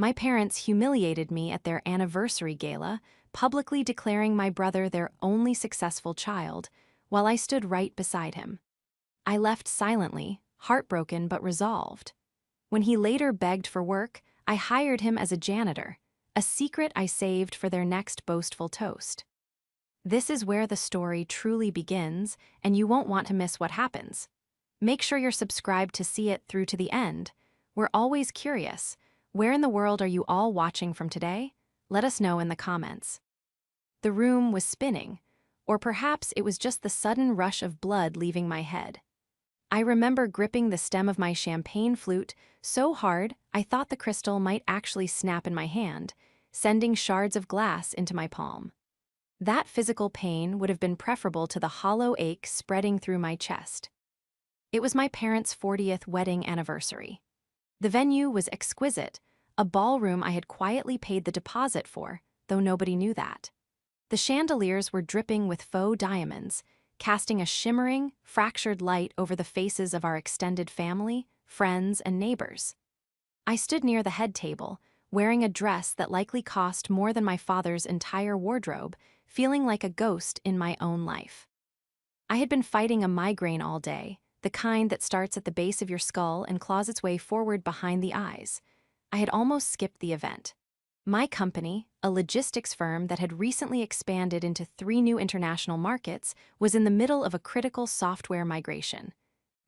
My parents humiliated me at their anniversary gala, publicly declaring my brother their only successful child, while I stood right beside him. I left silently, heartbroken but resolved. When he later begged for work, I hired him as a janitor, a secret I saved for their next boastful toast. This is where the story truly begins, and you won't want to miss what happens. Make sure you're subscribed to see it through to the end. We're always curious. Where in the world are you all watching from today? Let us know in the comments. The room was spinning, or perhaps it was just the sudden rush of blood leaving my head. I remember gripping the stem of my champagne flute so hard I thought the crystal might actually snap in my hand, sending shards of glass into my palm. That physical pain would have been preferable to the hollow ache spreading through my chest. It was my parents' 40th wedding anniversary. The venue was exquisite, a ballroom I had quietly paid the deposit for, though nobody knew that. The chandeliers were dripping with faux diamonds, casting a shimmering, fractured light over the faces of our extended family, friends, and neighbors. I stood near the head table, wearing a dress that likely cost more than my father's entire wardrobe, feeling like a ghost in my own life. I had been fighting a migraine all day, the kind that starts at the base of your skull and claws its way forward behind the eyes. I had almost skipped the event. My company, a logistics firm that had recently expanded into 3 new international markets, was in the middle of a critical software migration.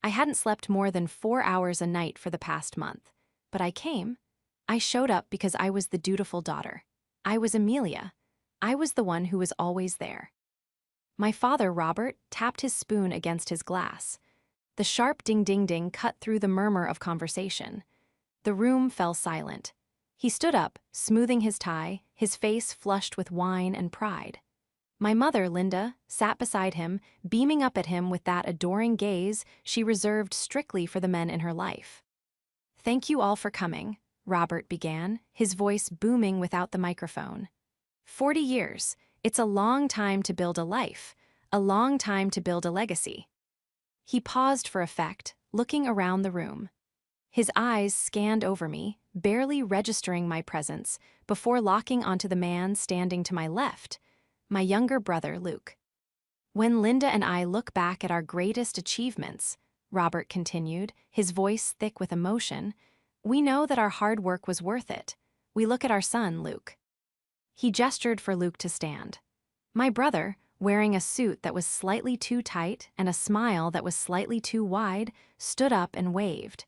I hadn't slept more than 4 hours a night for the past month, but I came. I showed up because I was the dutiful daughter. I was Amelia. I was the one who was always there. My father, Robert, tapped his spoon against his glass. The sharp ding-ding-ding cut through the murmur of conversation. The room fell silent. He stood up, smoothing his tie, his face flushed with wine and pride. My mother, Linda, sat beside him, beaming up at him with that adoring gaze she reserved strictly for the men in her life. "Thank you all for coming," Robert began, his voice booming without the microphone. 40 years, it's a long time to build a life, a long time to build a legacy. He paused for effect, looking around the room. His eyes scanned over me, barely registering my presence, before locking onto the man standing to my left, my younger brother, Luke. "When Linda and I look back at our greatest achievements," Robert continued, his voice thick with emotion, "we know that our hard work was worth it. We look at our son, Luke." He gestured for Luke to stand. My brother, wearing a suit that was slightly too tight and a smile that was slightly too wide, stood up and waved.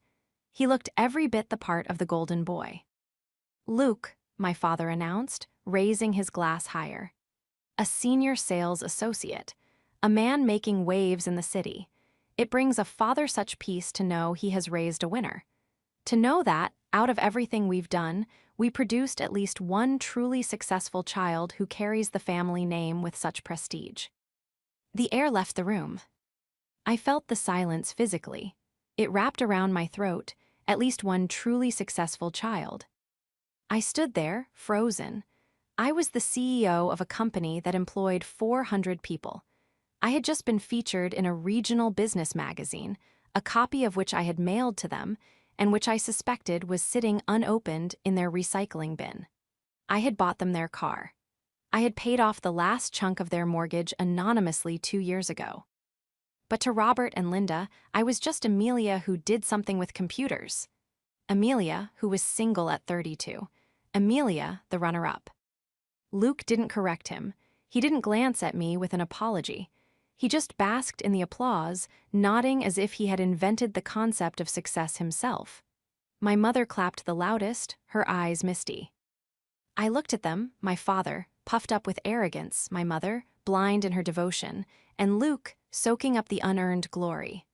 He looked every bit the part of the golden boy. "Luke," my father announced, raising his glass higher. "A senior sales associate, a man making waves in the city. It brings a father such peace to know he has raised a winner. To know that, out of everything we've done, we produced at least one truly successful child who carries the family name with such prestige." The air left the room. I felt the silence physically. It wrapped around my throat, at least one truly successful child. I stood there, frozen. I was the CEO of a company that employed 400 people. I had just been featured in a regional business magazine, a copy of which I had mailed to them, and which I suspected was sitting unopened in their recycling bin. I had bought them their car. I had paid off the last chunk of their mortgage anonymously 2 years ago. But to Robert and Linda, I was just Amelia who did something with computers. Amelia, who was single at 32. Amelia, the runner-up. Luke didn't correct him. He didn't glance at me with an apology. He just basked in the applause, nodding as if he had invented the concept of success himself. My mother clapped the loudest, her eyes misty. I looked at them, my father, puffed up with arrogance, my mother, blind in her devotion, and Luke, soaking up the unearned glory.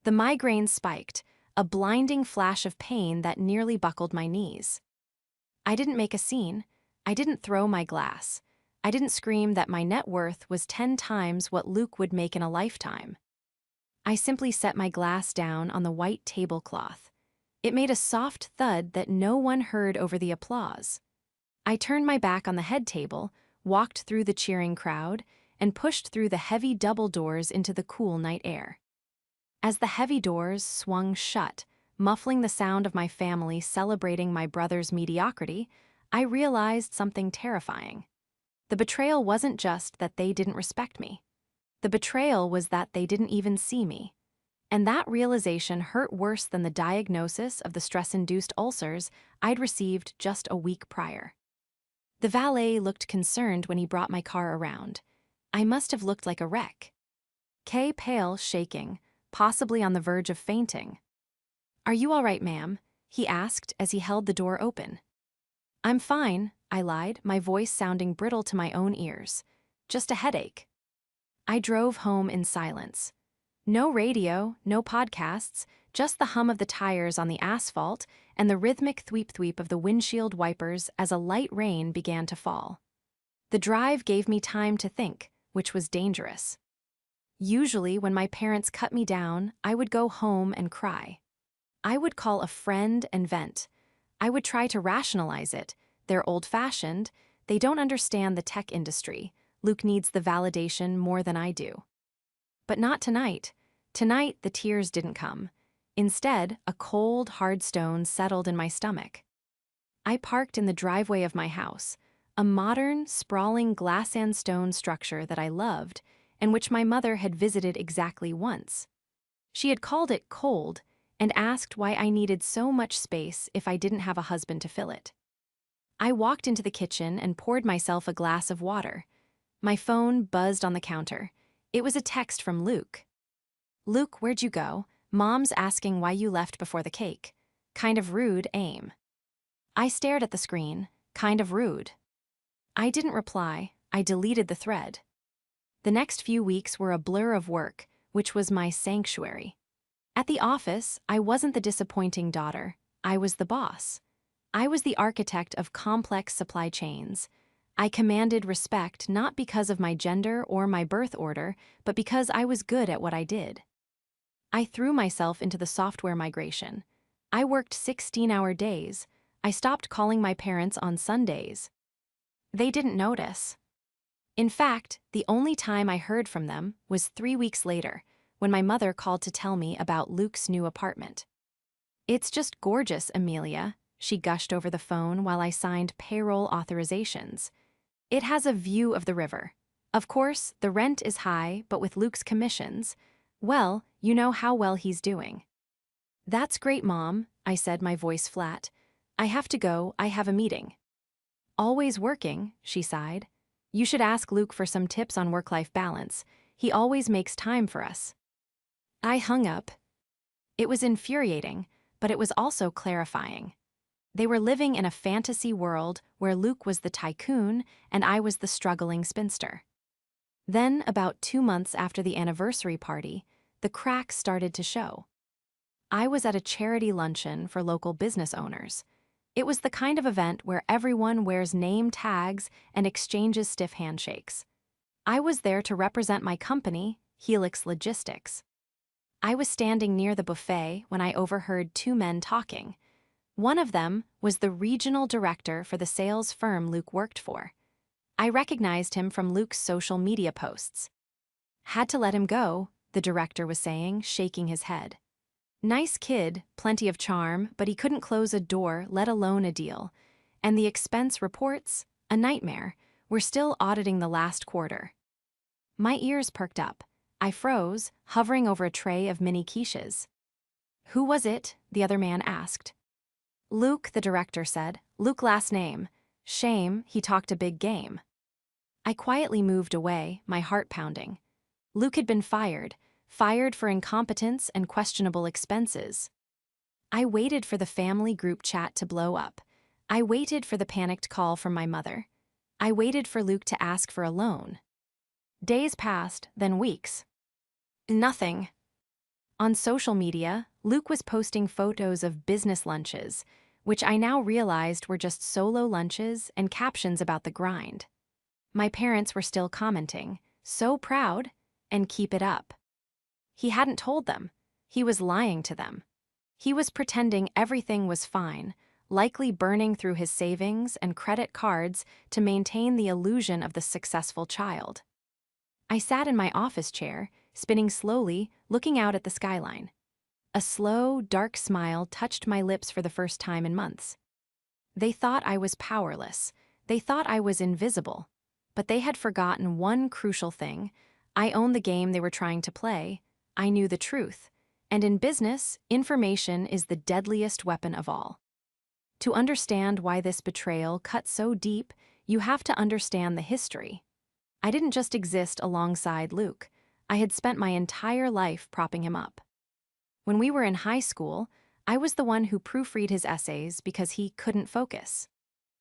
The migraine spiked, a blinding flash of pain that nearly buckled my knees. I didn't make a scene. I didn't throw my glass. I didn't scream that my net worth was 10 times what Luke would make in a lifetime. I simply set my glass down on the white tablecloth. It made a soft thud that no one heard over the applause. I turned my back on the head table, walked through the cheering crowd, and pushed through the heavy double doors into the cool night air. As the heavy doors swung shut, muffling the sound of my family celebrating my brother's mediocrity, I realized something terrifying. The betrayal wasn't just that they didn't respect me. The betrayal was that they didn't even see me. And that realization hurt worse than the diagnosis of the stress-induced ulcers I'd received just a week prior. The valet looked concerned when he brought my car around. I must have looked like a wreck. Kay pale, shaking, possibly on the verge of fainting. "Are you all right, ma'am?" he asked as he held the door open. "I'm fine," I lied, my voice sounding brittle to my own ears. "Just a headache." I drove home in silence. No radio, no podcasts, just the hum of the tires on the asphalt and the rhythmic thweep-thweep of the windshield wipers as a light rain began to fall. The drive gave me time to think, which was dangerous. Usually, when my parents cut me down, I would go home and cry. I would call a friend and vent. I would try to rationalize it. They're old-fashioned. They don't understand the tech industry. Luke needs the validation more than I do. But not tonight. Tonight, the tears didn't come. Instead, a cold, hard stone settled in my stomach. I parked in the driveway of my house, a modern, sprawling glass and stone structure that I loved, and which my mother had visited exactly once. She had called it cold and asked why I needed so much space if I didn't have a husband to fill it. I walked into the kitchen and poured myself a glass of water. My phone buzzed on the counter. It was a text from Luke. "Luke, where'd you go? Mom's asking why you left before the cake. Kind of rude, aim." I stared at the screen. Kind of rude. I didn't reply. I deleted the thread. The next few weeks were a blur of work, which was my sanctuary. At the office, I wasn't the disappointing daughter. I was the boss. I was the architect of complex supply chains. I commanded respect not because of my gender or my birth order, but because I was good at what I did. I threw myself into the software migration. I worked 16-hour days. I stopped calling my parents on Sundays. They didn't notice. In fact, the only time I heard from them was 3 weeks later, when my mother called to tell me about Luke's new apartment. "It's just gorgeous, Amelia," she gushed over the phone while I signed payroll authorizations. "It has a view of the river. Of course, the rent is high, but with Luke's commissions, well, you know how well he's doing." "That's great, Mom," I said, my voice flat. "I have to go, I have a meeting." "Always working," she sighed. "You should ask Luke for some tips on work-life balance. He always makes time for us." I hung up. It was infuriating, but it was also clarifying. They were living in a fantasy world where Luke was the tycoon and I was the struggling spinster. Then, about 2 months after the anniversary party, the cracks started to show. I was at a charity luncheon for local business owners. It was the kind of event where everyone wears name tags and exchanges stiff handshakes. I was there to represent my company, Helix Logistics. I was standing near the buffet when I overheard 2 men talking. One of them was the regional director for the sales firm Luke worked for. I recognized him from Luke's social media posts. "Had to let him go," the director was saying, shaking his head. "Nice kid, plenty of charm, but he couldn't close a door, let alone a deal. And the expense reports, a nightmare. We're still auditing the last quarter." My ears perked up. I froze, hovering over a tray of mini quiches. "Who was it?" the other man asked. "Luke," the director said. "Luke last name. Shame, he talked a big game." I quietly moved away, my heart pounding. Luke had been fired for incompetence and questionable expenses. I waited for the family group chat to blow up. I waited for the panicked call from my mother. I waited for Luke to ask for a loan. Days passed, then weeks. Nothing. On social media, Luke was posting photos of business lunches, which I now realized were just solo lunches and captions about the grind. My parents were still commenting, "So proud," and "Keep it up." He hadn't told them. He was lying to them. He was pretending everything was fine, likely burning through his savings and credit cards to maintain the illusion of the successful child. I sat in my office chair, spinning slowly, looking out at the skyline. A slow, dark smile touched my lips for the first time in months. They thought I was powerless. They thought I was invisible. But they had forgotten one crucial thing. I owned the game they were trying to play. I knew the truth. And in business, information is the deadliest weapon of all. To understand why this betrayal cut so deep, you have to understand the history. I didn't just exist alongside Luke. I had spent my entire life propping him up. When we were in high school, I was the one who proofread his essays because he couldn't focus.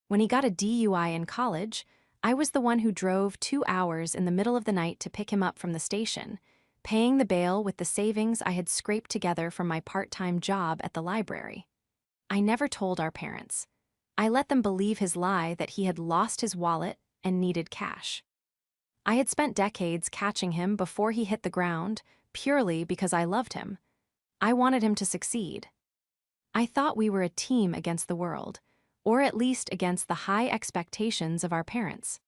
When he got a DUI in college, I was the one who drove 2 hours in the middle of the night to pick him up from the station, paying the bail with the savings I had scraped together from my part-time job at the library. I never told our parents. I let them believe his lie that he had lost his wallet and needed cash. I had spent decades catching him before he hit the ground, purely because I loved him. I wanted him to succeed. I thought we were a team against the world, or at least against the high expectations of our parents.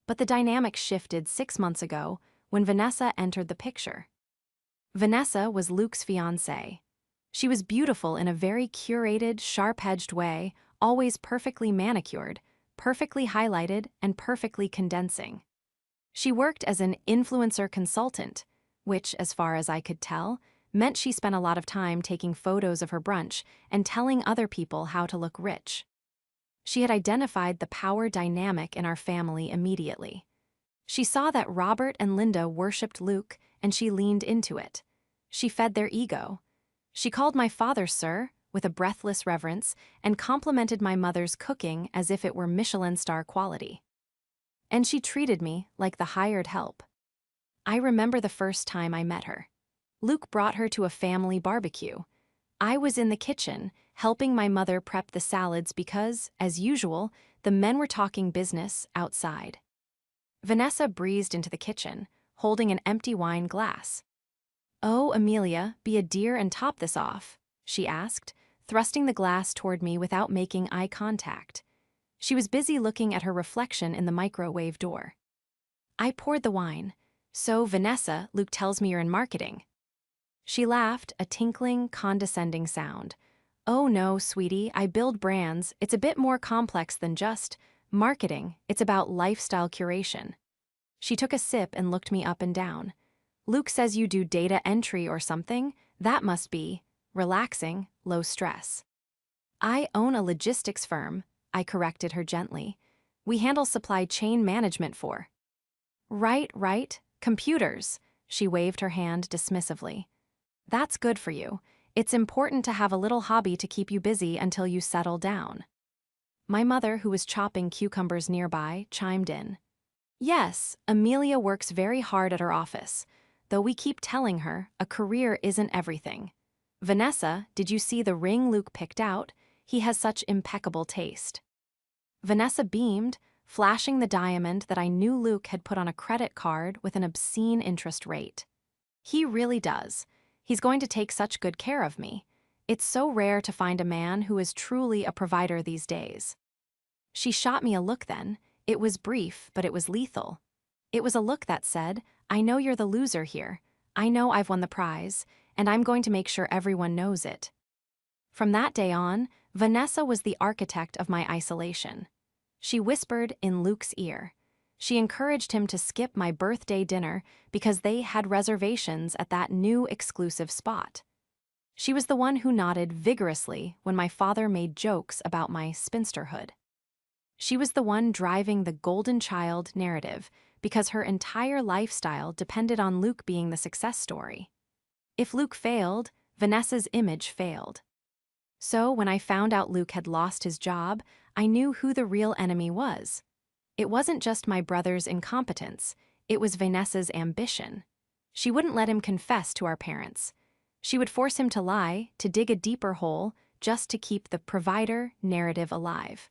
But the dynamic shifted 6 months ago when Vanessa entered the picture. Vanessa was Luke's fiancée. She was beautiful in a very curated, sharp-edged way, always perfectly manicured, perfectly highlighted, and perfectly condensing. She worked as an influencer consultant, which, as far as I could tell, meant she spent a lot of time taking photos of her brunch and telling other people how to look rich. She had identified the power dynamic in our family immediately. She saw that Robert and Linda worshipped Luke, and she leaned into it. She fed their ego. She called my father sir, with a breathless reverence, and complimented my mother's cooking as if it were Michelin star quality. And she treated me like the hired help. I remember the first time I met her. Luke brought her to a family barbecue. I was in the kitchen, helping my mother prep the salads because, as usual, the men were talking business outside. Vanessa breezed into the kitchen, holding an empty wine glass. "Oh, Amelia, be a dear and top this off," she asked, thrusting the glass toward me without making eye contact. She was busy looking at her reflection in the microwave door. I poured the wine. "So, Vanessa, Luke tells me you're in marketing." She laughed, a tinkling, condescending sound. "Oh no, sweetie, I build brands. It's a bit more complex than just marketing. It's about lifestyle curation." She took a sip and looked me up and down. "Luke says you do data entry or something. That must be relaxing, low stress." "I own a logistics firm," I corrected her gently. "We handle supply chain management for." Right, computers," she waved her hand dismissively. "That's good for you. It's important to have a little hobby to keep you busy until you settle down." My mother, who was chopping cucumbers nearby, chimed in. "Yes, Amelia works very hard at her office, though we keep telling her a career isn't everything. Vanessa, did you see the ring Luke picked out? He has such impeccable taste." Vanessa beamed, flashing the diamond that I knew Luke had put on a credit card with an obscene interest rate. "He really does. He's going to take such good care of me. It's so rare to find a man who is truly a provider these days." She shot me a look then. It was brief, but it was lethal. It was a look that said, "I know you're the loser here. I know I've won the prize, and I'm going to make sure everyone knows it." From that day on, Vanessa was the architect of my isolation. She whispered in Luke's ear. She encouraged him to skip my birthday dinner because they had reservations at that new exclusive spot. She was the one who nodded vigorously when my father made jokes about my spinsterhood. She was the one driving the golden child narrative because her entire lifestyle depended on Luke being the success story. If Luke failed, Vanessa's image failed. So when I found out Luke had lost his job, I knew who the real enemy was. It wasn't just my brother's incompetence, it was Vanessa's ambition. She wouldn't let him confess to our parents. She would force him to lie, to dig a deeper hole, just to keep the provider narrative alive.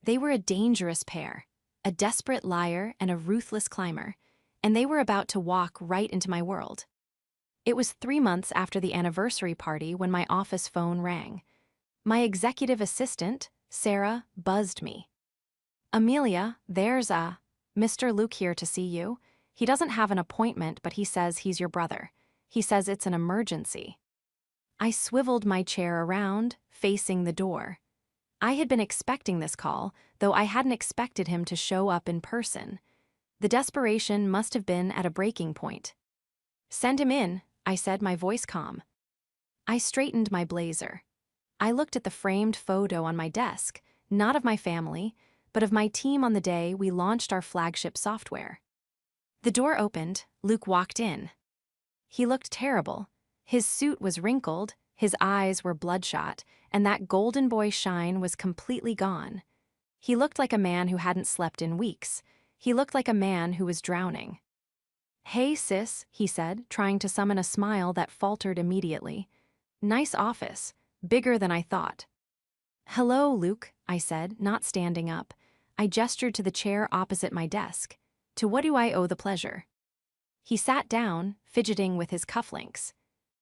They were a dangerous pair, a desperate liar and a ruthless climber, and they were about to walk right into my world. It was 3 months after the anniversary party when my office phone rang. My executive assistant, Sarah, buzzed me. "Amelia, there's Mr. Luke here to see you. He doesn't have an appointment, but he says he's your brother. He says it's an emergency." I swiveled my chair around, facing the door. I had been expecting this call, though I hadn't expected him to show up in person. The desperation must have been at a breaking point. "Send him in," I said, my voice calm. I straightened my blazer. I looked at the framed photo on my desk, not of my family, but of my team on the day we launched our flagship software. The door opened, Luke walked in. He looked terrible. His suit was wrinkled, his eyes were bloodshot, and that golden boy shine was completely gone. He looked like a man who hadn't slept in weeks. He looked like a man who was drowning. "Hey, sis," he said, trying to summon a smile that faltered immediately. "Nice office. Bigger than I thought." "Hello, Luke," I said, not standing up. I gestured to the chair opposite my desk. "To what do I owe the pleasure?" He sat down, fidgeting with his cufflinks.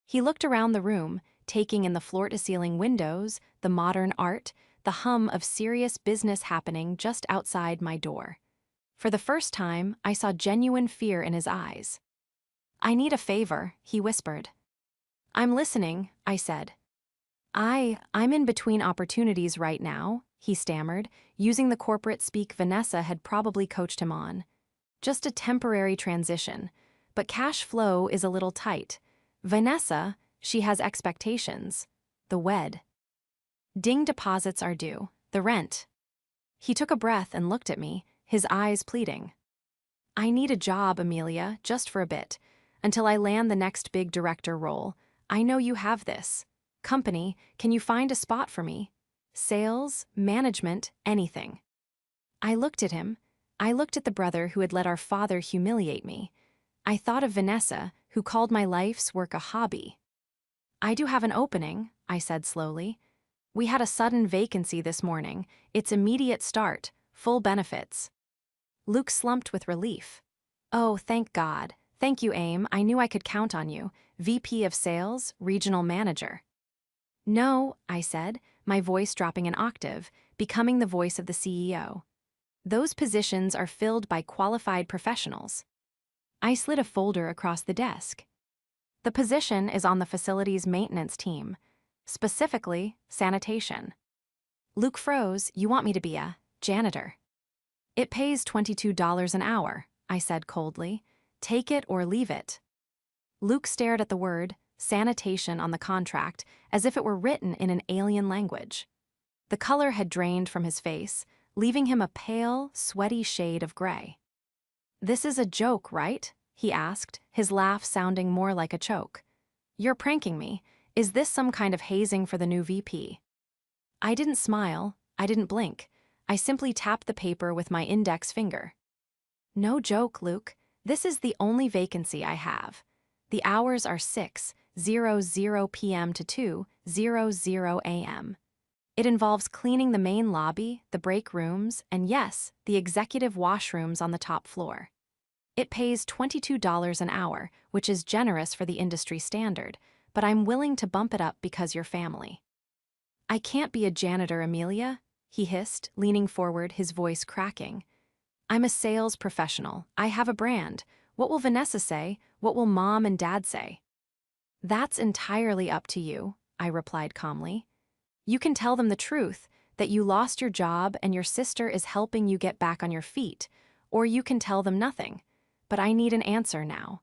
He looked around the room, taking in the floor-to-ceiling windows, the modern art, the hum of serious business happening just outside my door. For the first time, I saw genuine fear in his eyes. "I need a favor," he whispered. "I'm listening," I said. I'm in between opportunities right now," he stammered, using the corporate speak Vanessa had probably coached him on. "Just a temporary transition, but cash flow is a little tight. Vanessa, she has expectations. The wed. Ding deposits are due, the rent." He took a breath and looked at me, his eyes pleading. "I need a job, Amelia, just for a bit, until I land the next big director role. I know you have this. Company, can you find a spot for me? Sales, management, anything." I looked at him. I looked at the brother who had let our father humiliate me. I thought of Vanessa, who called my life's work a hobby. "I do have an opening," I said slowly. "We had a sudden vacancy this morning. It's immediate start, full benefits." Luke slumped with relief. "Oh, thank God. Thank you, Aim. I knew I could count on you. VP of Sales, Regional Manager." "No," I said, my voice dropping an octave, becoming the voice of the CEO. "Those positions are filled by qualified professionals." I slid a folder across the desk. "The position is on the facilities maintenance team, specifically sanitation." Luke froze. "You want me to be a janitor?" "It pays $22 an hour," I said coldly. "Take it or leave it." Luke stared at the word sanitation on the contract as if it were written in an alien language. The color had drained from his face, leaving him a pale, sweaty shade of gray. "This is a joke, right?" he asked, his laugh sounding more like a choke. "You're pranking me. Is this some kind of hazing for the new VP?" I didn't smile. I didn't blink. I simply tapped the paper with my index finger. "No joke, Luke. This is the only vacancy I have. The hours are 6:00 p.m. to 2:00 a.m. It involves cleaning the main lobby, the break rooms, and yes, the executive washrooms on the top floor. It pays $22 an hour, which is generous for the industry standard, but I'm willing to bump it up because you're family." "I can't be a janitor, Amelia," he hissed, leaning forward, his voice cracking. "I'm a sales professional. I have a brand. What will Vanessa say? What will Mom and Dad say?" "That's entirely up to you," I replied calmly. "You can tell them the truth, that you lost your job and your sister is helping you get back on your feet, or you can tell them nothing. But I need an answer now.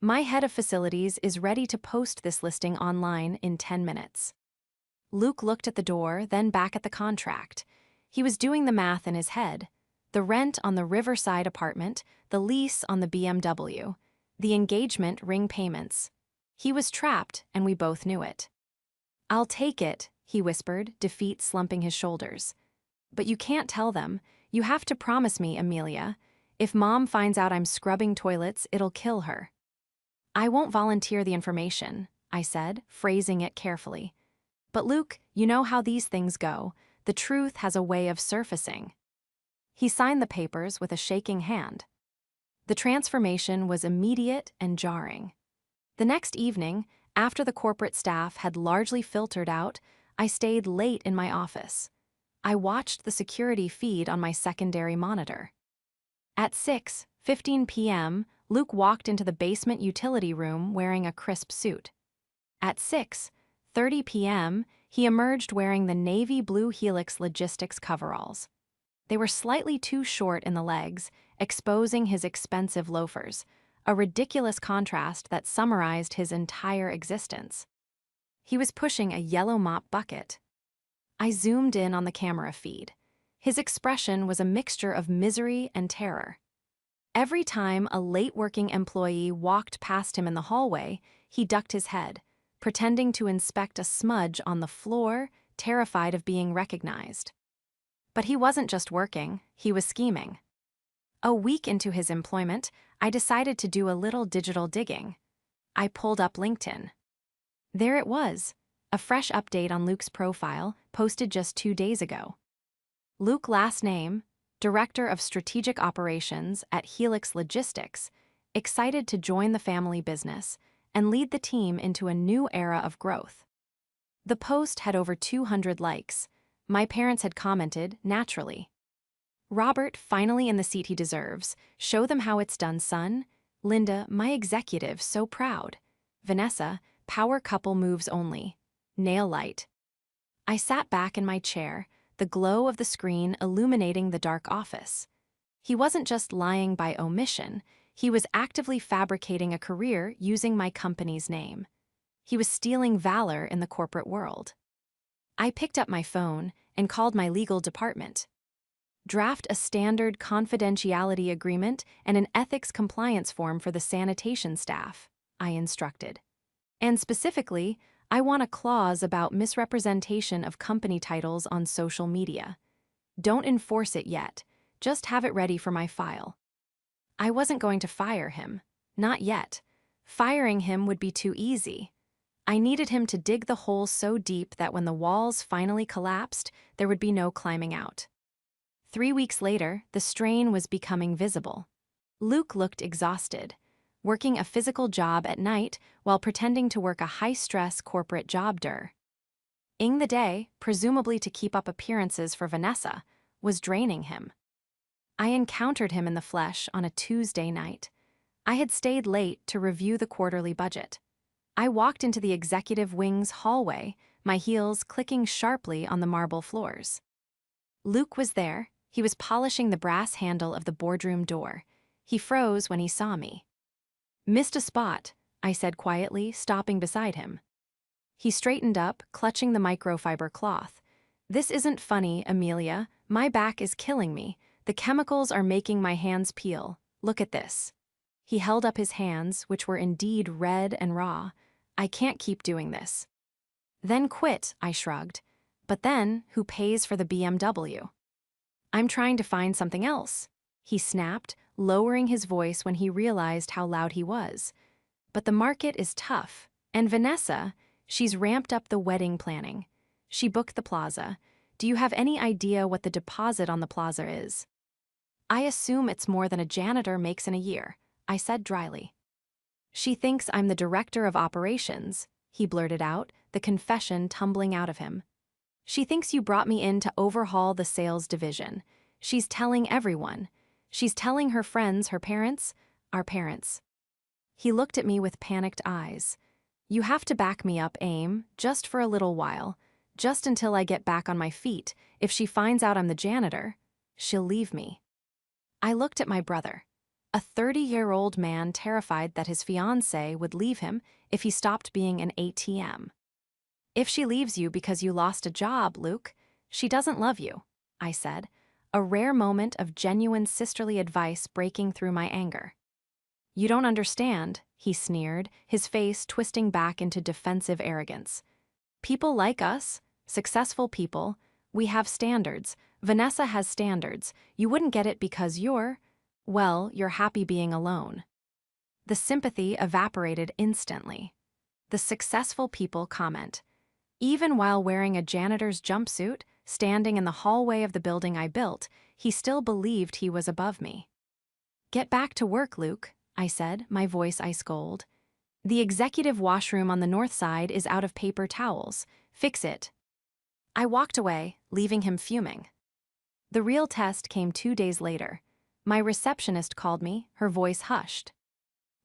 My head of facilities is ready to post this listing online in 10 minutes." Luke looked at the door, then back at the contract. He was doing the math in his head. The rent on the Riverside apartment, the lease on the BMW, the engagement ring payments. He was trapped, and we both knew it. "I'll take it," he whispered, defeat slumping his shoulders. "But you can't tell them. You have to promise me, Amelia. If Mom finds out I'm scrubbing toilets, it'll kill her." "I won't volunteer the information," I said, phrasing it carefully. "But Luke, you know how these things go. The truth has a way of surfacing." He signed the papers with a shaking hand. The transformation was immediate and jarring. The next evening, after the corporate staff had largely filtered out, I stayed late in my office. I watched the security feed on my secondary monitor. At 6:15 p.m., Luke walked into the basement utility room wearing a crisp suit. At 4:30 p.m., he emerged wearing the navy blue Helix logistics coveralls. They were slightly too short in the legs, exposing his expensive loafers, a ridiculous contrast that summarized his entire existence. He was pushing a yellow mop bucket. I zoomed in on the camera feed. His expression was a mixture of misery and terror. Every time a late-working employee walked past him in the hallway, he ducked his head, pretending to inspect a smudge on the floor, terrified of being recognized. But he wasn't just working, he was scheming. A week into his employment, I decided to do a little digital digging. I pulled up LinkedIn. There it was, a fresh update on Luke's profile, posted just 2 days ago. Luke, last name, Director of Strategic Operations at Helix Logistics, excited to join the family business and lead the team into a new era of growth. The post had over 200 likes. My parents had commented, naturally. Robert, finally in the seat he deserves. Show them how it's done, son. Linda, my executive, so proud. Vanessa, power couple moves only. Nail light. I sat back in my chair, the glow of the screen illuminating the dark office. He wasn't just lying by omission, he was actively fabricating a career using my company's name. He was stealing valor in the corporate world. I picked up my phone and called my legal department. Draft a standard confidentiality agreement and an ethics compliance form for the sanitation staff, I instructed. And specifically, I want a clause about misrepresentation of company titles on social media. Don't enforce it yet, just have it ready for my file. I wasn't going to fire him, not yet. Firing him would be too easy. I needed him to dig the hole so deep that when the walls finally collapsed, there would be no climbing out. 3 weeks later, the strain was becoming visible. Luke looked exhausted, working a physical job at night while pretending to work a high-stress corporate job. Ing the day, presumably to keep up appearances for Vanessa, was draining him. I encountered him in the flesh on a Tuesday night. I had stayed late to review the quarterly budget. I walked into the executive wing's hallway, my heels clicking sharply on the marble floors. Luke was there. He was polishing the brass handle of the boardroom door. He froze when he saw me. Missed a spot, I said quietly, stopping beside him. He straightened up, clutching the microfiber cloth. This isn't funny, Amelia. My back is killing me. The chemicals are making my hands peel. Look at this. He held up his hands, which were indeed red and raw. I can't keep doing this. Then quit, I shrugged. But then, who pays for the BMW? I'm trying to find something else, he snapped, lowering his voice when he realized how loud he was. But the market is tough, and Vanessa, she's ramped up the wedding planning. She booked the plaza. Do you have any idea what the deposit on the plaza is? I assume it's more than a janitor makes in a year, I said dryly. She thinks I'm the director of operations, he blurted out, the confession tumbling out of him. She thinks you brought me in to overhaul the sales division. She's telling everyone. She's telling her friends, her parents, our parents. He looked at me with panicked eyes. You have to back me up, Aim, just for a little while, just until I get back on my feet. If she finds out I'm the janitor, she'll leave me. I looked at my brother, a 30-year-old man terrified that his fiancée would leave him if he stopped being an ATM. If she leaves you because you lost a job, Luke, she doesn't love you, I said, a rare moment of genuine sisterly advice breaking through my anger. You don't understand, he sneered, his face twisting back into defensive arrogance. People like us, successful people, we have standards. Vanessa has standards. You wouldn't get it because you're happy being alone. The sympathy evaporated instantly. The successful people comment. Even while wearing a janitor's jumpsuit, standing in the hallway of the building I built, he still believed he was above me. Get back to work, Luke, I said, my voice ice cold. The executive washroom on the north side is out of paper towels. Fix it. I walked away, leaving him fuming. The real test came 2 days later. My receptionist called me, her voice hushed.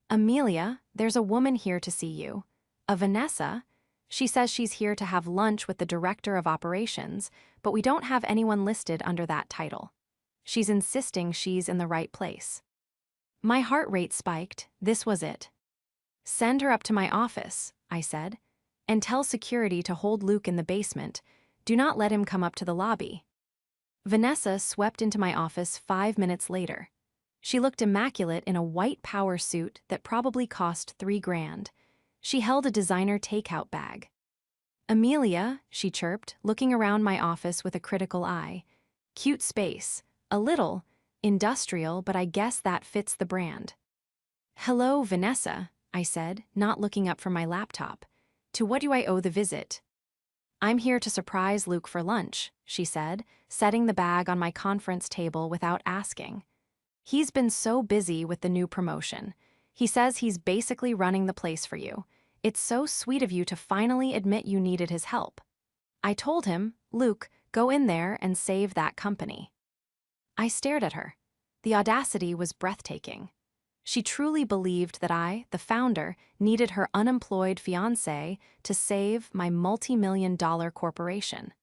Amelia, there's a woman here to see you. A Vanessa. She says she's here to have lunch with the director of operations, but we don't have anyone listed under that title. She's insisting she's in the right place. My heart rate spiked. This was it. Send her up to my office, I said, and tell security to hold Luke in the basement. Do not let him come up to the lobby. Vanessa swept into my office 5 minutes later. She looked immaculate in a white power suit that probably cost $3,000. She held a designer takeout bag. Amelia, she chirped, looking around my office with a critical eye. Cute space. A little industrial, but I guess that fits the brand. Hello, Vanessa, I said, not looking up from my laptop. To what do I owe the visit? I'm here to surprise Luke for lunch, she said, setting the bag on my conference table without asking. He's been so busy with the new promotion. He says he's basically running the place for you. It's so sweet of you to finally admit you needed his help. I told him, Luke, go in there and save that company. I stared at her. The audacity was breathtaking. She truly believed that I, the founder, needed her unemployed fiancé to save my multi-million-dollar corporation.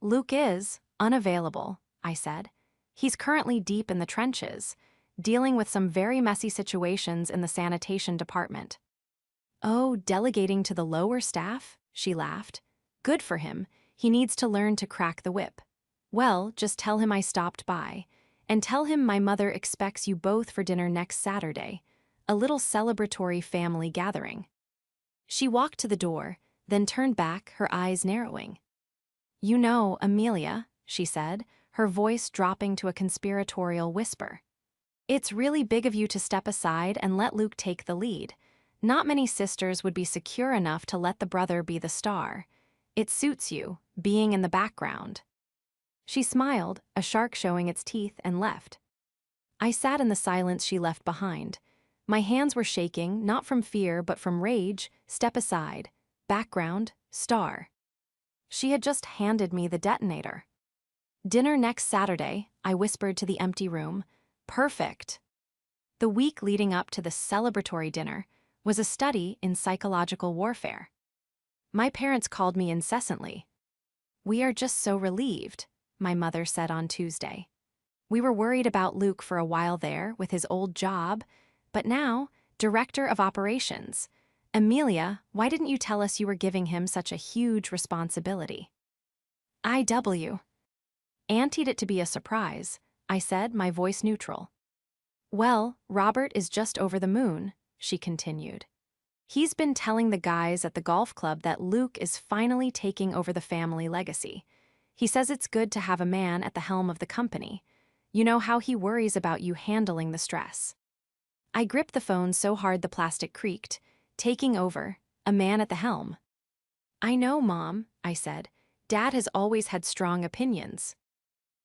Luke is unavailable, I said. He's currently deep in the trenches, dealing with some very messy situations in the sanitation department. Oh, delegating to the lower staff? She laughed. Good for him. He needs to learn to crack the whip. Well, just tell him I stopped by. And tell him my mother expects you both for dinner next Saturday, a little celebratory family gathering. She walked to the door, then turned back, her eyes narrowing. You know, Amelia, she said, her voice dropping to a conspiratorial whisper. It's really big of you to step aside and let Luke take the lead. Not many sisters would be secure enough to let the brother be the star. It suits you, being in the background. She smiled, a shark showing its teeth, and left. I sat in the silence she left behind. My hands were shaking, not from fear but from rage. Step aside. Background, star. She had just handed me the detonator. Dinner next Saturday, I whispered to the empty room. Perfect. The week leading up to the celebratory dinner was a study in psychological warfare. My parents called me incessantly. We are just so relieved, my mother said on Tuesday. We were worried about Luke for a while there with his old job, but now, director of operations. Amelia, why didn't you tell us you were giving him such a huge responsibility? IW. Anteed it to be a surprise, I said, my voice neutral. Well, Robert is just over the moon, she continued. He's been telling the guys at the golf club that Luke is finally taking over the family legacy. He says it's good to have a man at the helm of the company. You know how he worries about you handling the stress. I gripped the phone so hard the plastic creaked. Taking over, a man at the helm. I know, Mom, I said. Dad has always had strong opinions.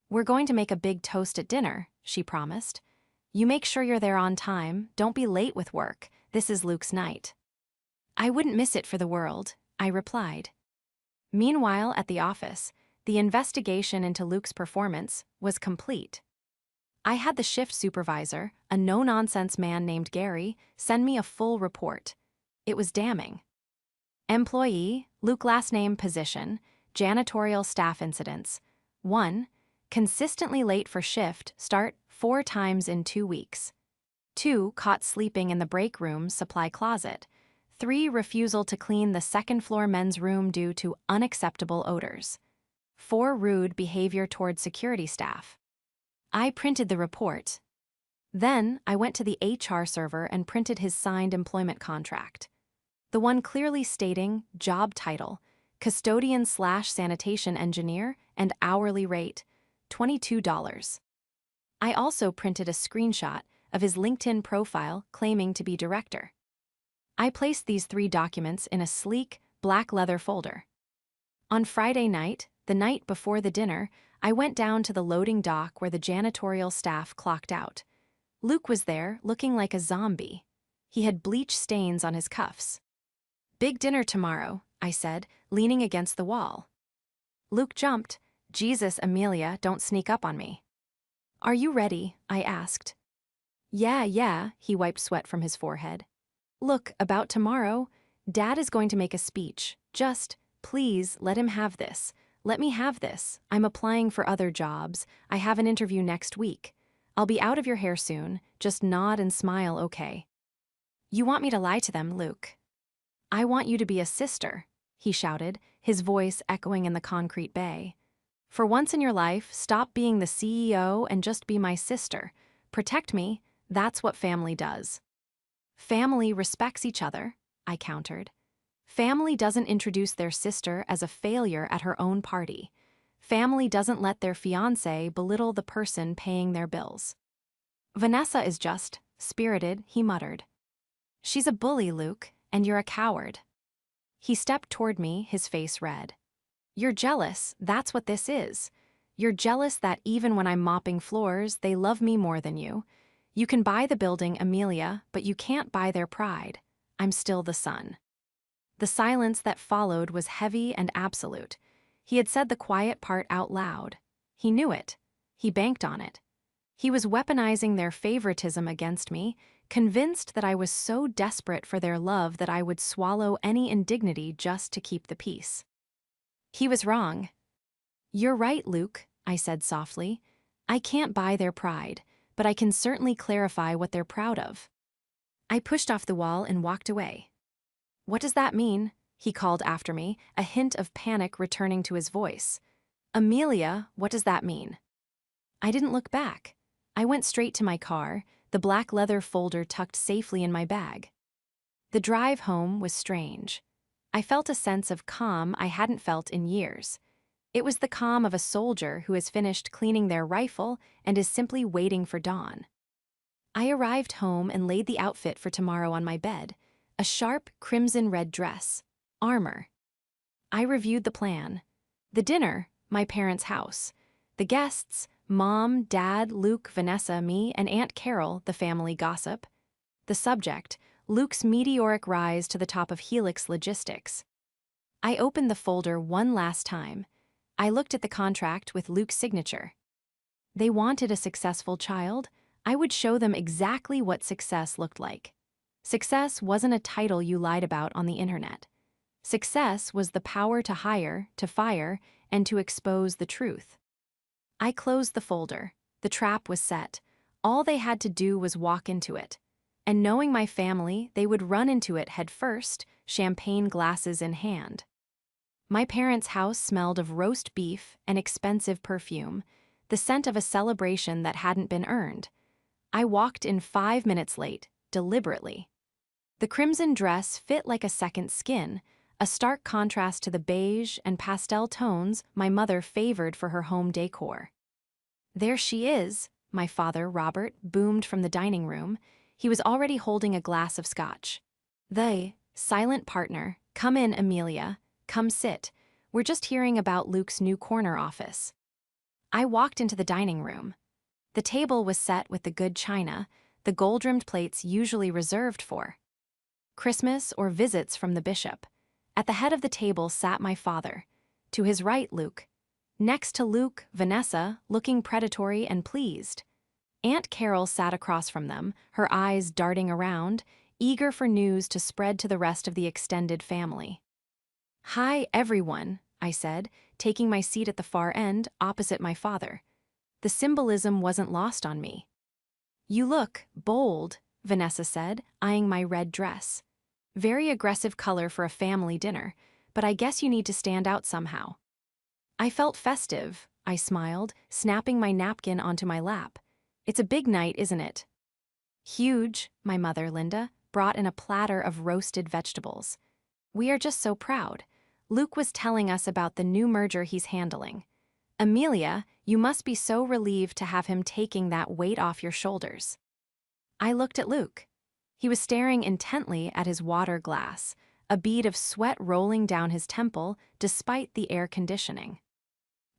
We're going to make a big toast at dinner, she promised. You make sure you're there on time, don't be late with work. This is Luke's night. I wouldn't miss it for the world, I replied. Meanwhile, at the office, the investigation into Luke's performance was complete. I had the shift supervisor, a no-nonsense man named Gary, send me a full report. It was damning. Employee, Luke last name position, janitorial staff incidents. 1. Consistently late for shift, start 4 times in 2 weeks. 2. Caught sleeping in the break room supply closet. 3. Refusal to clean the second-floor men's room due to unacceptable odors. 4. Rude behavior toward security staff. I printed the report. Then, I went to the HR server and printed his signed employment contract. The one clearly stating job title, custodian/sanitation engineer, and hourly rate, $22. I also printed a screenshot of his LinkedIn profile claiming to be director. I placed these 3 documents in a sleek, black leather folder. On Friday night, the night before the dinner, I went down to the loading dock where the janitorial staff clocked out. Luke was there, looking like a zombie. He had bleach stains on his cuffs. Big dinner tomorrow, I said, leaning against the wall. Luke jumped. Jesus, Amelia, don't sneak up on me. Are you ready? I asked. Yeah, he wiped sweat from his forehead. Look, about tomorrow, Dad is going to make a speech. Just, please, let him have this. Let me have this. I'm applying for other jobs. I have an interview next week. I'll be out of your hair soon. Just nod and smile, okay? You want me to lie to them, Luke? I want you to be a sister, he shouted, his voice echoing in the concrete bay. For once in your life, stop being the CEO and just be my sister. Protect me, that's what family does. Family respects each other, I countered. Family doesn't introduce their sister as a failure at her own party. Family doesn't let their fiancé belittle the person paying their bills. Vanessa is just spirited, he muttered. She's a bully, Luke, and you're a coward. He stepped toward me, his face red. You're jealous, that's what this is. You're jealous that even when I'm mopping floors, they love me more than you. You can buy the building, Amelia, but you can't buy their pride. I'm still the son. The silence that followed was heavy and absolute. He had said the quiet part out loud. He knew it. He banked on it. He was weaponizing their favoritism against me, convinced that I was so desperate for their love that I would swallow any indignity just to keep the peace. He was wrong. You're right, Luke, I said softly. I can't buy their pride, but I can certainly clarify what they're proud of. I pushed off the wall and walked away. What does that mean? He called after me, a hint of panic returning to his voice. Amelia, what does that mean? I didn't look back. I went straight to my car, the black leather folder tucked safely in my bag. The drive home was strange. I felt a sense of calm I hadn't felt in years. It was the calm of a soldier who has finished cleaning their rifle and is simply waiting for dawn. I arrived home and laid the outfit for tomorrow on my bed, a sharp crimson-red dress, armor. I reviewed the plan. The dinner, my parents' house. The guests, Mom, Dad, Luke, Vanessa, me, and Aunt Carol, the family gossip. The subject, Luke's meteoric rise to the top of Helix Logistics. I opened the folder one last time. I looked at the contract with Luke's signature. They wanted a successful child. I would show them exactly what success looked like. Success wasn't a title you lied about on the internet. Success was the power to hire, to fire, and to expose the truth. I closed the folder. The trap was set. All they had to do was walk into it. And knowing my family, they would run into it head first, champagne glasses in hand. My parents' house smelled of roast beef and expensive perfume, the scent of a celebration that hadn't been earned. I walked in 5 minutes late, deliberately. The crimson dress fit like a second skin, a stark contrast to the beige and pastel tones my mother favored for her home decor. There she is, my father, Robert, boomed from the dining room. He was already holding a glass of scotch. The silent partner, come in, Amelia, come sit. We're just hearing about Luke's new corner office. I walked into the dining room. The table was set with the good china, the gold-rimmed plates usually reserved for Christmas or visits from the bishop. At the head of the table sat my father. To his right, Luke. Next to Luke, Vanessa, looking predatory and pleased. Aunt Carol sat across from them, her eyes darting around, eager for news to spread to the rest of the extended family. Hi, everyone, I said, taking my seat at the far end, opposite my father. The symbolism wasn't lost on me. You look bold, Vanessa said, eyeing my red dress. Very aggressive color for a family dinner, but I guess you need to stand out somehow. I felt festive, I smiled, snapping my napkin onto my lap. It's a big night, isn't it? Huge, my mother, Linda, brought in a platter of roasted vegetables. We are just so proud. Luke was telling us about the new merger he's handling. Amelia, you must be so relieved to have him taking that weight off your shoulders. I looked at Luke. He was staring intently at his water glass, a bead of sweat rolling down his temple despite the air conditioning.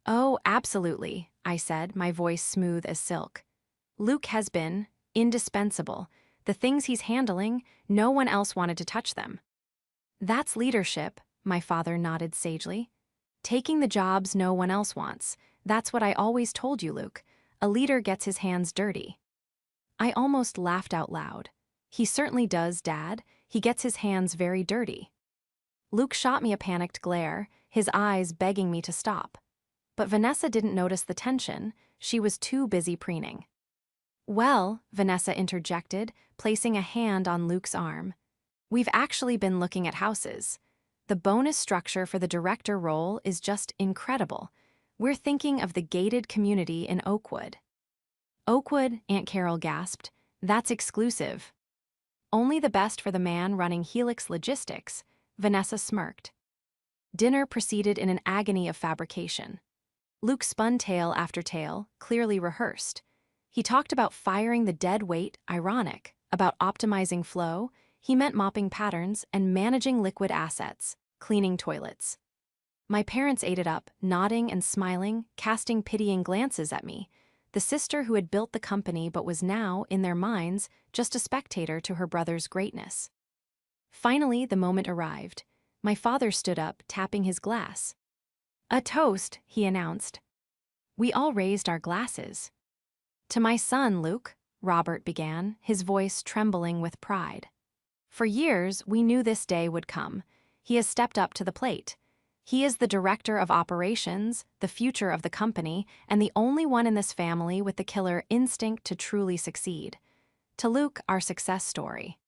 Oh, absolutely, I said, my voice smooth as silk. Luke has been indispensable. The things he's handling, no one else wanted to touch them. That's leadership, my father nodded sagely. Taking the jobs no one else wants. That's what I always told you, Luke. A leader gets his hands dirty. I almost laughed out loud. He certainly does, Dad. He gets his hands very dirty. Luke shot me a panicked glare, his eyes begging me to stop. But Vanessa didn't notice the tension. She was too busy preening. "Well," Vanessa interjected, placing a hand on Luke's arm. "We've actually been looking at houses. The bonus structure for the director role is just incredible. We're thinking of the gated community in Oakwood." "Oakwood," Aunt Carol gasped. "That's exclusive." "Only the best for the man running Helix Logistics," Vanessa smirked. Dinner proceeded in an agony of fabrication. Luke spun tale after tale, clearly rehearsed. He talked about firing the dead weight, ironic, about optimizing flow, he meant mopping patterns, and managing liquid assets, cleaning toilets. My parents ate it up, nodding and smiling, casting pitying glances at me, the sister who had built the company but was now, in their minds, just a spectator to her brother's greatness. Finally, the moment arrived. My father stood up, tapping his glass. "A toast," he announced. We all raised our glasses. "To my son, Luke," Robert began, his voice trembling with pride. "For years, we knew this day would come. He has stepped up to the plate. He is the director of operations, the future of the company, and the only one in this family with the killer instinct to truly succeed. To Luke, our success story."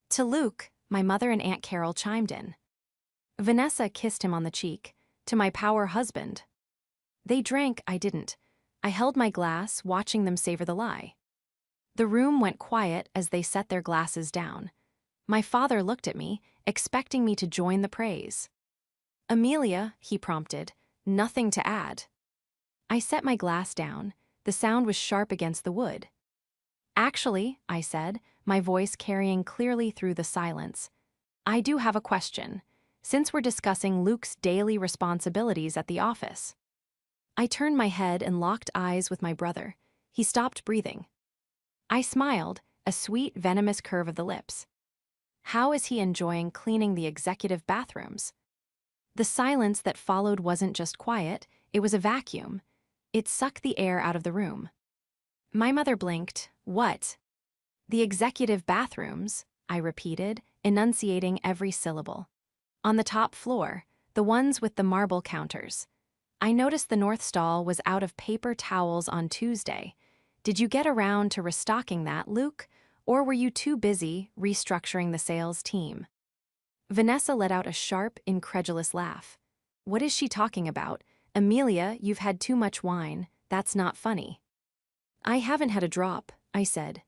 "To Luke," my mother and Aunt Carol chimed in. Vanessa kissed him on the cheek. "To my power husband." They drank, I didn't. I held my glass, watching them savor the lie. The room went quiet as they set their glasses down. My father looked at me, expecting me to join the praise. "Amelia," he prompted, "nothing to add." I set my glass down. The sound was sharp against the wood. "Actually," I said, my voice carrying clearly through the silence, "I do have a question, since we're discussing Luke's daily responsibilities at the office." I turned my head and locked eyes with my brother. He stopped breathing. I smiled, a sweet, venomous curve of the lips. How is he enjoying cleaning the executive bathrooms? The silence that followed wasn't just quiet, it was a vacuum. It sucked the air out of the room. My mother blinked. "What?" "The executive bathrooms," I repeated, enunciating every syllable. "On the top floor, the ones with the marble counters. I noticed the north stall was out of paper towels on Tuesday. Did you get around to restocking that, Luke? Or were you too busy restructuring the sales team?" Vanessa let out a sharp, incredulous laugh. "What is she talking about? Amelia, you've had too much wine. That's not funny." "I haven't had a drop," I said.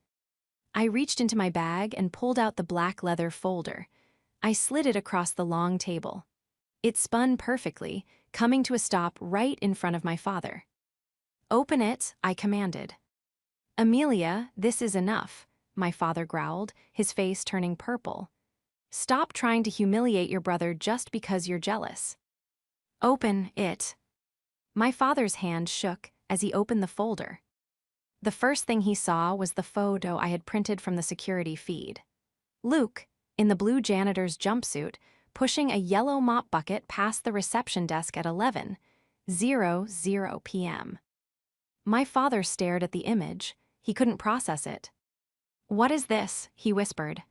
I reached into my bag and pulled out the black leather folder. I slid it across the long table. It spun perfectly, coming to a stop right in front of my father. "Open it," I commanded. "Amelia, this is enough," my father growled, his face turning purple. "Stop trying to humiliate your brother just because you're jealous." "Open it." My father's hand shook as he opened the folder. The first thing he saw was the photo I had printed from the security feed. Luke, in the blue janitor's jumpsuit, pushing a yellow mop bucket past the reception desk at 11:00 p.m. My father stared at the image. He couldn't process it. "What is this?" he whispered.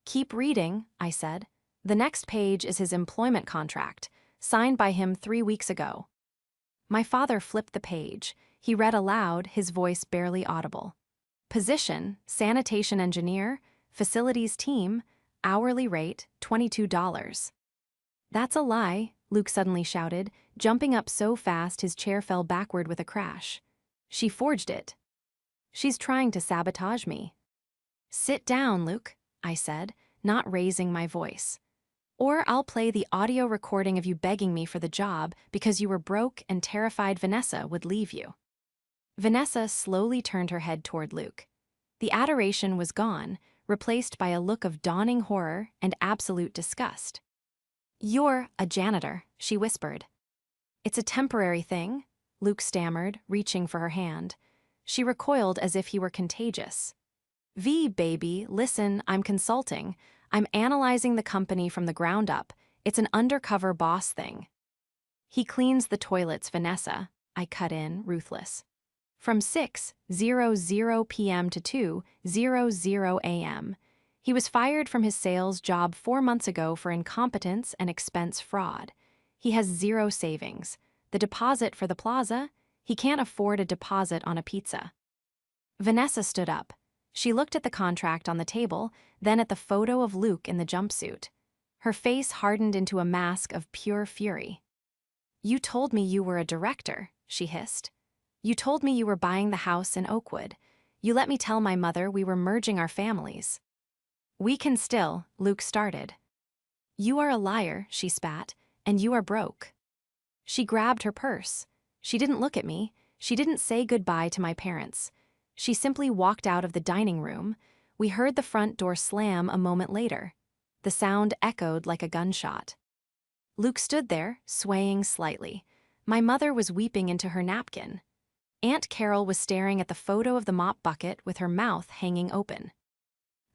"Keep reading," I said. "The next page is his employment contract, signed by him 3 weeks ago." My father flipped the page. He read aloud, his voice barely audible. "Position, sanitation engineer, facilities team, hourly rate, $22. "That's a lie," Luke suddenly shouted, jumping up so fast his chair fell backward with a crash. "She forged it. She's trying to sabotage me." "Sit down, Luke," I said, not raising my voice. "Or I'll play the audio recording of you begging me for the job because you were broke and terrified Vanessa would leave you." Vanessa slowly turned her head toward Luke. The adoration was gone, replaced by a look of dawning horror and absolute disgust. "You're a janitor," she whispered. "It's a temporary thing," Luke stammered, reaching for her hand. She recoiled as if he were contagious. Baby, listen, I'm consulting. I'm analyzing the company from the ground up. It's an undercover boss thing." "He cleans the toilets, Vanessa," I cut in, ruthless. "From 6:00 p.m. to 2:00 a.m. He was fired from his sales job 4 months ago for incompetence and expense fraud. He has zero savings. The deposit for the plaza? He can't afford a deposit on a pizza. Vanessa stood up. She looked at the contract on the table, then at the photo of Luke in the jumpsuit. Her face hardened into a mask of pure fury. "You told me you were a director," she hissed. "You told me you were buying the house in Oakwood. You let me tell my mother we were merging our families." "We can still," Luke started. "You are a liar," she spat, "and you are broke." She grabbed her purse. She didn't look at me. She didn't say goodbye to my parents. She simply walked out of the dining room. We heard the front door slam a moment later. The sound echoed like a gunshot. Luke stood there, swaying slightly. My mother was weeping into her napkin. Aunt Carol was staring at the photo of the mop bucket with her mouth hanging open.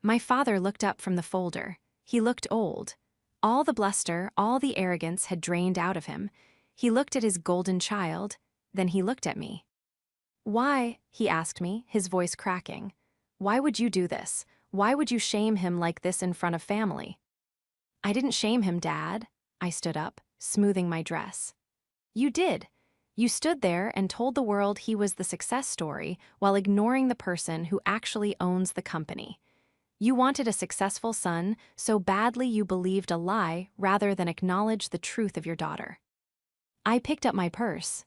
My father looked up from the folder. He looked old. All the bluster, all the arrogance had drained out of him. He looked at his golden child, then he looked at me. "Why?" he asked me, his voice cracking. "Why would you do this? Why would you shame him like this in front of family?" "I didn't shame him, Dad." I stood up, smoothing my dress. "You did. You stood there and told the world he was the success story while ignoring the person who actually owns the company. You wanted a successful son so badly you believed a lie rather than acknowledge the truth of your daughter." I picked up my purse.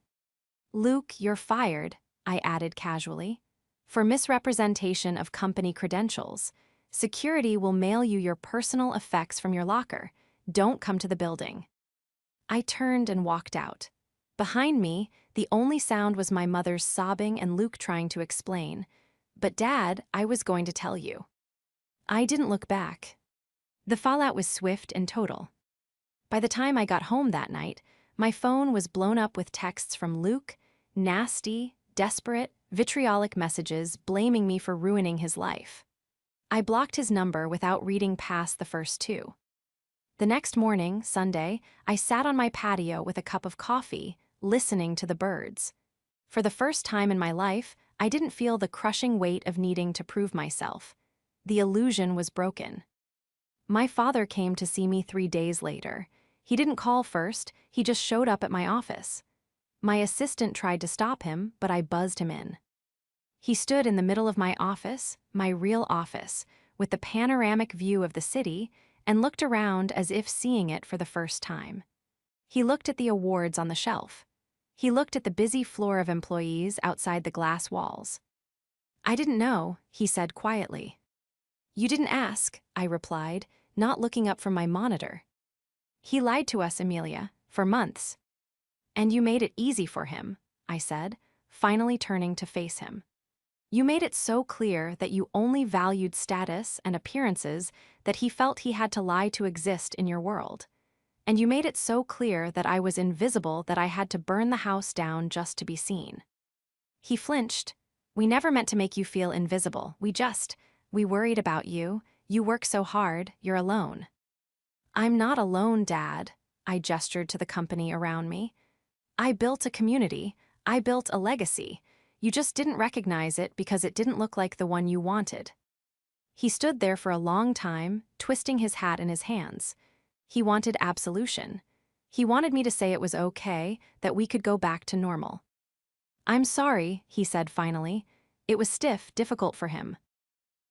"Luke, you're fired," I added casually. "For misrepresentation of company credentials. Security will mail you your personal effects from your locker. Don't come to the building." I turned and walked out. Behind me, the only sound was my mother's sobbing and Luke trying to explain. "But Dad, I was going to tell you." I didn't look back. The fallout was swift and total. By the time I got home that night, my phone was blown up with texts from Luke, nasty, desperate, vitriolic messages blaming me for ruining his life. I blocked his number without reading past the first two. The next morning, Sunday, I sat on my patio with a cup of coffee, listening to the birds. For the first time in my life, I didn't feel the crushing weight of needing to prove myself. The illusion was broken. My father came to see me 3 days later. He didn't call first, he just showed up at my office. My assistant tried to stop him, but I buzzed him in. He stood in the middle of my office, my real office, with the panoramic view of the city, and looked around as if seeing it for the first time. He looked at the awards on the shelf. He looked at the busy floor of employees outside the glass walls. "I didn't know," he said quietly. "You didn't ask," I replied, not looking up from my monitor. "He lied to us, Amelia, for months." "And you made it easy for him," I said, finally turning to face him. "You made it so clear that you only valued status and appearances that he felt he had to lie to exist in your world. And you made it so clear that I was invisible that I had to burn the house down just to be seen." He flinched. "We never meant to make you feel invisible. We worried about you. You work so hard, you're alone." "I'm not alone, Dad," I gestured to the company around me. "I built a community. I built a legacy. You just didn't recognize it because it didn't look like the one you wanted." He stood there for a long time, twisting his hat in his hands. He wanted absolution. He wanted me to say it was okay, that we could go back to normal. "I'm sorry," he said finally. It was stiff, difficult for him.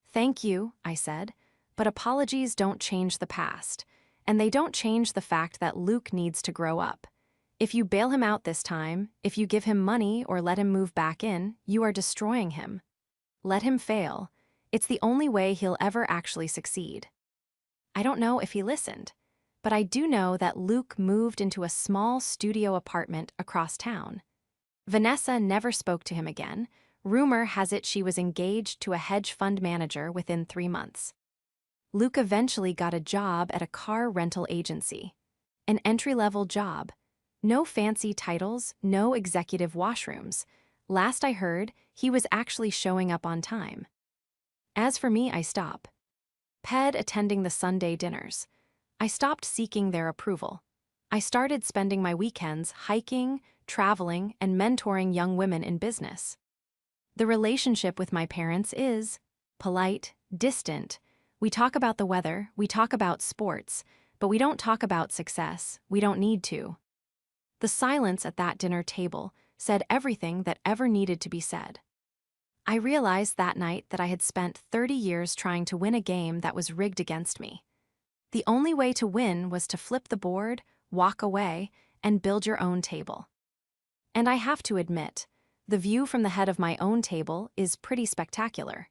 "Thank you," I said, "but apologies don't change the past, and they don't change the fact that Luke needs to grow up. If you bail him out this time, if you give him money or let him move back in, you are destroying him. Let him fail. It's the only way he'll ever actually succeed." I don't know if he listened, but I do know that Luke moved into a small studio apartment across town. Vanessa never spoke to him again. Rumor has it she was engaged to a hedge fund manager within 3 months. Luke eventually got a job at a car rental agency. An entry-level job. No fancy titles, no executive washrooms. Last I heard, he was actually showing up on time. As for me, I stopped attending the Sunday dinners. I stopped seeking their approval. I started spending my weekends hiking, traveling, and mentoring young women in business. The relationship with my parents is polite, distant. We talk about the weather, we talk about sports, but we don't talk about success. We don't need to. The silence at that dinner table said everything that ever needed to be said. I realized that night that I had spent 30 years trying to win a game that was rigged against me. The only way to win was to flip the board, walk away, and build your own table. And I have to admit, the view from the head of my own table is pretty spectacular.